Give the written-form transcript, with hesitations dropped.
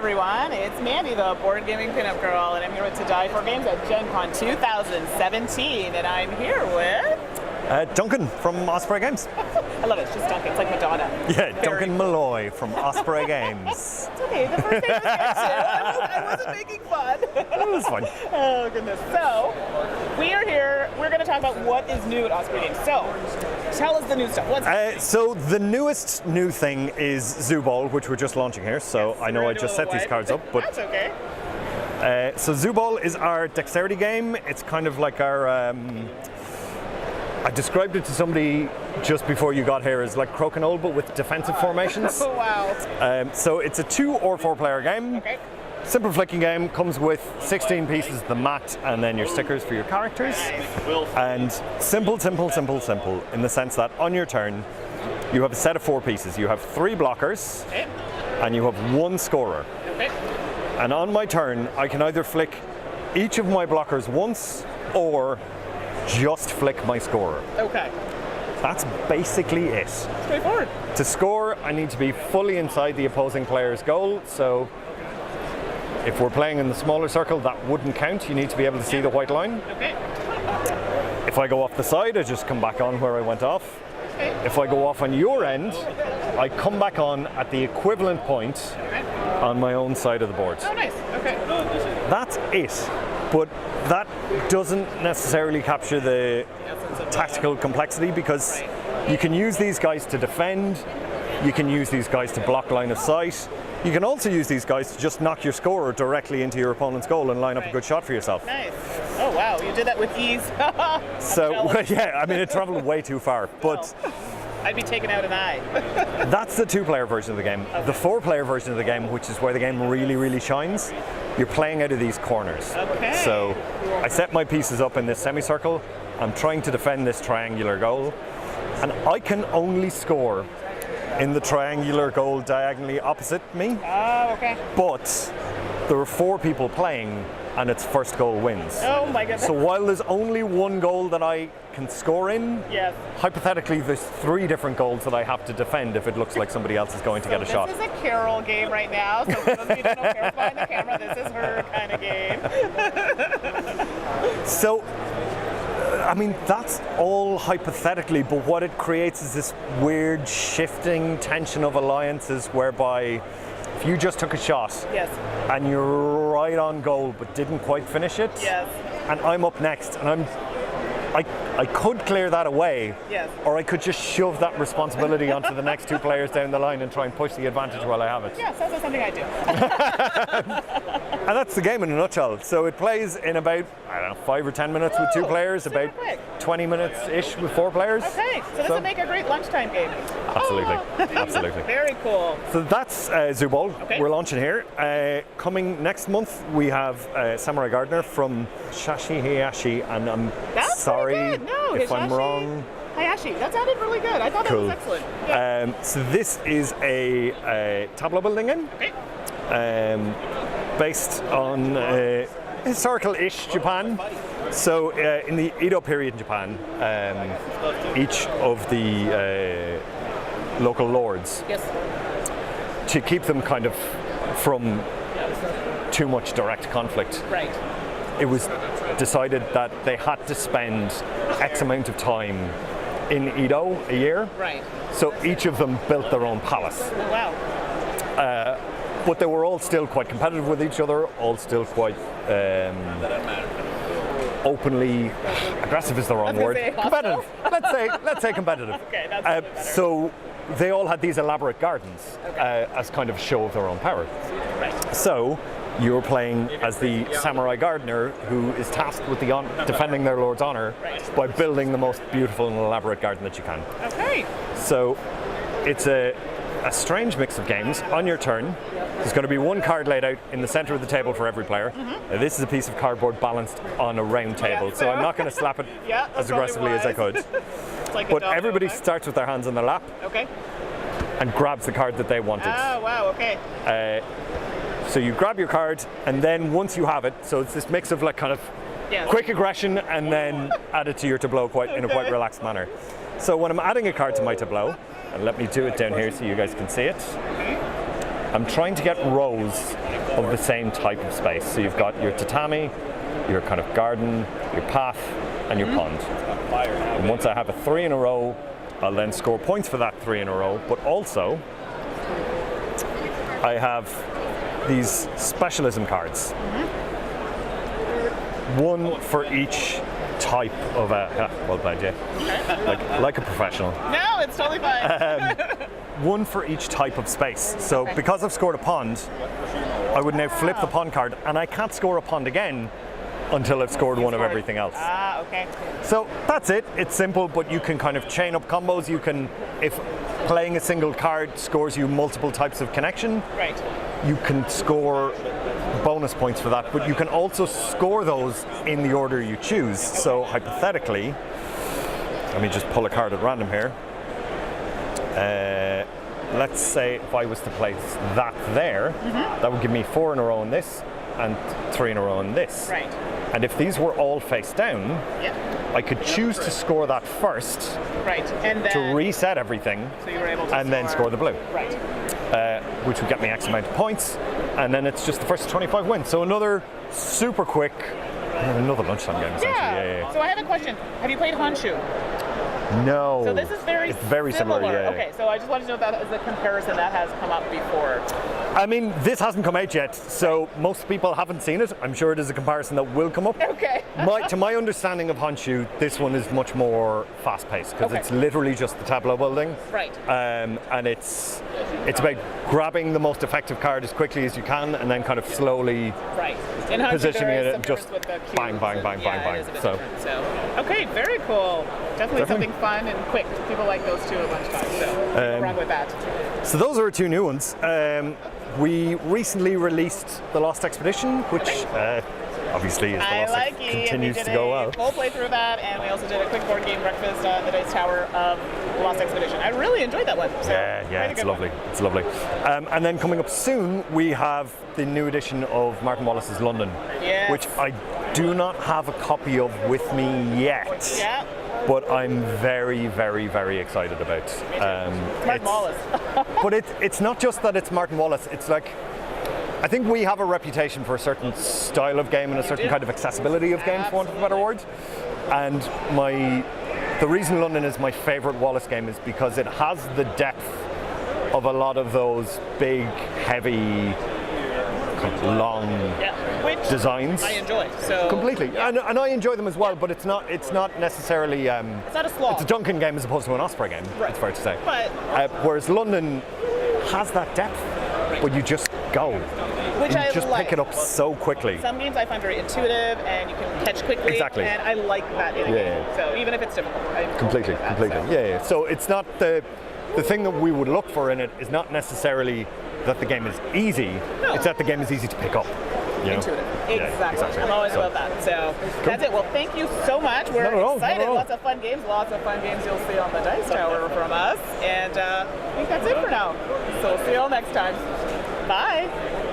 everyone, it's Mandi, the board gaming pinup girl, and I'm here with To Die For Games at Gen Con 2017, and I'm here with... Duncan from Osprey Games. I love it, it's just Duncan, it's like Madonna. Yeah, Duncan Malloy from Osprey Games. It's okay, the first name was there too. I wasn't making fun. That was fun. Oh goodness. So, we are here, we're going to talk about what is new at Osprey Games. So, tell us the new stuff. What's so the newest new thing is Zoo Ball, which we're just launching here. So yes, I know I just set these cards up, but that's okay. So Zoo Ball is our dexterity game. It's kind of like our. I described it to somebody just before you got here as like crokinole, but with defensive formations. Oh wow! So it's a 2 or 4 player game. Okay. Simple flicking game, comes with 16 pieces of the mat and then your stickers for your characters. And simple in the sense that on your turn you have a set of 4 pieces. You have 3 blockers and you have 1 scorer. And on my turn I can either flick each of my blockers once or just flick my scorer. Okay. That's basically it. Straightforward. To score, I need to be fully inside the opposing player's goal. So if we're playing in the smaller circle, that wouldn't count. You need to be able to see the white line. Okay. If I go off the side, I just come back on where I went off. Okay. If I go off on your end, I come back on at the equivalent point on my own side of the board. Oh, nice. Okay. That's it. But that doesn't necessarily capture the tactical complexity, because you can use these guys to defend, you can use these guys to block line of sight, you can also use these guys to just knock your scorer directly into your opponent's goal and line up a good shot for yourself. Nice. Oh wow, you did that with ease. So, well, yeah, I mean it traveled way too far, but I'd be taken out an eye. that's the 2-player version of the game. Okay. The 4-player version of the game, which is where the game really shines, you're playing out of these corners. Okay. So I set my pieces up in this semicircle, I'm trying to defend this triangular goal, and I can only score in the triangular goal diagonally opposite me. Oh, okay. But there are 4 people playing and its first goal wins. Oh my goodness. So while there's only 1 goal that I can score in, yes, hypothetically there's 3 different goals that I have to defend if it looks like somebody else is going to get a shot. This is a Caryl game right now, so for those of you who don't know Carol's behind the camera, this is her kind of game. So, I mean, that's all hypothetically, but what it creates is this weird shifting tension of alliances whereby if you just took a shot Yes. and you're right on goal but didn't quite finish it, Yes. and I'm up next and I could clear that away, Yes. or I could just shove that responsibility onto the next 2 players down the line and try and push the advantage while I have it. Yeah, sounds like something I do. And that's the game in a nutshell. So it plays in about, I don't know, 5 or 10 minutes with 2 players, super about quick. 20 minutes-ish with 4 players. Okay, so this would make a great lunchtime game. Absolutely, Oh. absolutely. Very cool. So that's Zoo Ball. Okay. We're launching here. Coming next month, we have Samurai Gardener from Shashi Hayashi, and I'm That's sorry pretty good. No, if I'm Hisashi wrong. Hayashi, that sounded really good. I thought Cool. that was excellent. Yeah. So this is a tableau building game. Okay. Based on historical-ish Japan. So in the Edo period in Japan, each of the local lords, Yes. to keep them kind of from too much direct conflict, Right. it was decided that they had to spend X amount of time in Edo a year. Right. So each of them built their own palace. Oh, wow. But they were all still quite competitive with each other, all still quite openly aggressive is the wrong word. Competitive. Let's say competitive. Okay, that's better. So they all had these elaborate gardens as kind of a show of their own power. Right. So you're playing as the samurai gardener who is tasked with defending their lord's honor by building the most beautiful and elaborate garden that you can. Okay. So it's a strange mix of games. On your turn, there's going to be 1 card laid out in the center of the table for every player. This is a piece of cardboard balanced on a round table, so I'm not going to slap it as aggressively as I could. It's like a But domino everybody effect. starts with their hands on their lap Okay. and grabs the card that they wanted. Oh, wow, okay. So you grab your card, and then once you have it, so it's this mix of like kind of Yes. quick aggression and then add it to your tableau in a quite relaxed manner. So when I'm adding a card to my tableau, and let me do it down here so you guys can see it. I'm trying to get rows of the same type of space. So you've got your tatami, your kind of garden, your path, and your pond. And once I have a 3 in a row, I'll then score points for that 3 in a row, but also I have these specialism cards. One for each type of well played, yeah. Like a professional. No, it's totally fine. One for each type of space. So because I've scored a pond, I would now flip the pond card, and I can't score a pond again until I've scored one of everything else. Ah, okay. So that's it. It's simple, but you can kind of chain up combos. You can, if playing a single card scores you multiple types of connection, Right. you can score bonus points for that, but you can also score those in the order you choose. So hypothetically, let me just pull a card at random here. Let's say if I was to place that there, that would give me 4 in a row in this and 3 in a row in this. Right. And if these were all face down, Yeah. I could choose to score that first Right. And then to reset everything so you were able to and then score the blue, Right. which would get me X amount of points, and then it's just the first 25 wins. So another super quick, another lunchtime game essentially. Yeah. So I have a question. Have you played Honshu? No. So this is it's very similar. Yeah. Okay, so I just wanted to know if that is a comparison that has come up before. I mean, this hasn't come out yet, so most people haven't seen it. I'm sure it is a comparison that will come up. Okay. To my understanding of Honshu, this one is much more fast-paced because it's literally just the tableau building. Right. And it's about grabbing the most effective card as quickly as you can, and then kind of slowly Right. In Honshu, positioning there is it some and just difference with the bang, cues bang, and- bang, bang, it bang. is a bit So- different. Okay, very cool. Definitely something fun and quick. People like those two at lunchtime, so no wrong with that. So those are our 2 new ones. We recently released The Lost Expedition, which obviously is The I Lost like it. continues We to did go a well. full playthrough of that, and we also did a quick board game breakfast on the Dice Tower of The Lost Expedition. I really enjoyed that one. So Yeah, quite a it's good one. lovely. It's lovely. And then coming up soon, we have the new edition of Martin Wallace's London, Yes. which I do not have a copy of with me yet. Yeah. But I'm very, very, very excited about. Martin Wallace. But it's not just that it's Martin Wallace. It's like, I think we have a reputation for a certain style of game and a certain kind of accessibility of game, for want of a better word. And the reason London is my favorite Wallace game is because it has the depth of a lot of those big, heavy, long Which designs. I enjoy. So Completely, and I enjoy them as well. But it's not necessarily. it's not a slog. It's a Duncan game as opposed to an Osprey game. Right. It's fair to say. But Whereas London has that depth, but you just go. which You I just like. pick it up so quickly. Some games I find very intuitive and you can catch quickly. Exactly. And I like that in a game. So even if it's difficult, I Completely, like that, completely. so. Yeah. So it's not the thing that we would look for in it is not necessarily that the game is easy. No. It's that the game is easy to pick up. You know? Intuitive. Yeah, Exactly. I'm always about that. So that's it. Well, thank you so much. We're Not at all, excited. not at all. Lots of fun games. Lots of fun games you'll see on the Dice Tower from us. And I think that's it for now. So we'll see you all next time. Bye.